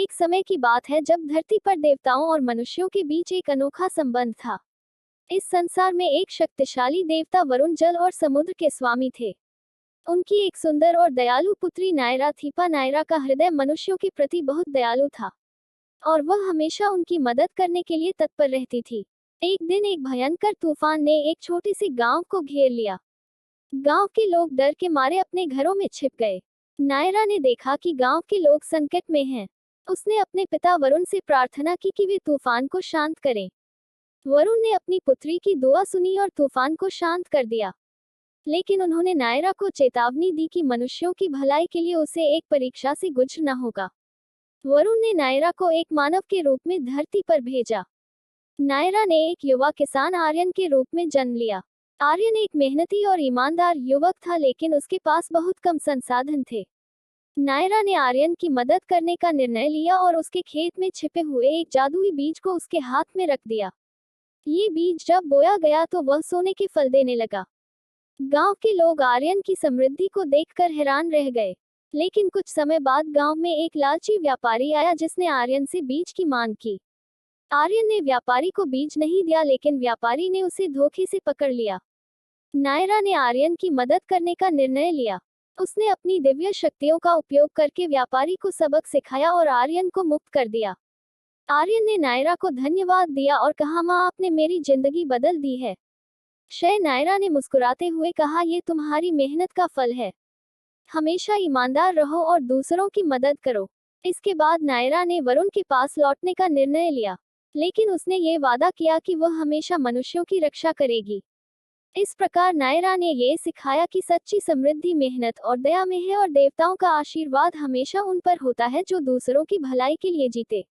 एक समय की बात है जब धरती पर देवताओं और मनुष्यों के बीच एक अनोखा संबंध था। इस संसार में एक शक्तिशाली देवता वरुण जल और समुद्र के स्वामी थे। उनकी एक सुंदर और दयालु पुत्री नायरा थी। नायरा का हृदय मनुष्यों के प्रति बहुत दयालु था और वह हमेशा उनकी मदद करने के लिए तत्पर रहती थी। एक दिन एक भयंकर तूफान ने एक छोटे से गांव को घेर लिया। गांव के लोग डर के मारे अपने घरों में छिप गए। नायरा ने देखा कि गांव के लोग संकट में हैं। उसने अपने पिता वरुण से प्रार्थना की कि वे तूफान को शांत करें। वरुण ने अपनी पुत्री की दुआ सुनी और तूफान को शांत कर दिया। लेकिन उन्होंने नायरा को चेतावनी दी कि मनुष्यों की भलाई के लिए उसे एक परीक्षा से गुजरना होगा। वरुण ने नायरा को एक मानव के रूप में धरती पर भेजा। नायरा ने एक युवा किसान आर्यन के रूप में जन्म लिया। आर्यन एक मेहनती और ईमानदार युवक था, लेकिन उसके पास बहुत कम संसाधन थे। नायरा ने आर्यन की मदद करने का निर्णय लिया और उसके खेत में छिपे हुए एक जादुई बीज को उसके हाथ में रख दिया। ये बीज जब बोया गया तो वह सोने के फल देने लगा। गांव के लोग आर्यन की समृद्धि को देखकर हैरान रह गए। लेकिन कुछ समय बाद गांव में एक लालची व्यापारी आया जिसने आर्यन से बीज की मांग की। आर्यन ने व्यापारी को बीज नहीं दिया, लेकिन व्यापारी ने उसे धोखे से पकड़ लिया। नायरा ने आर्यन की मदद करने का निर्णय लिया। उसने अपनी दिव्य शक्तियों का उपयोग करके व्यापारी को सबक सिखाया और आर्यन को मुक्त कर दिया। आर्यन ने नायरा को धन्यवाद दिया और कहा, माँ, आपने मेरी जिंदगी बदल दी है। नायरा ने मुस्कुराते हुए कहा, ये तुम्हारी मेहनत का फल है। हमेशा ईमानदार रहो और दूसरों की मदद करो। इसके बाद नायरा ने वरुण के पास लौटने का निर्णय लिया, लेकिन उसने ये वादा किया कि वह हमेशा मनुष्यों की रक्षा करेगी। इस प्रकार नायरा ने ये सिखाया कि सच्ची समृद्धि मेहनत और दया में है और देवताओं का आशीर्वाद हमेशा उन पर होता है जो दूसरों की भलाई के लिए जीते।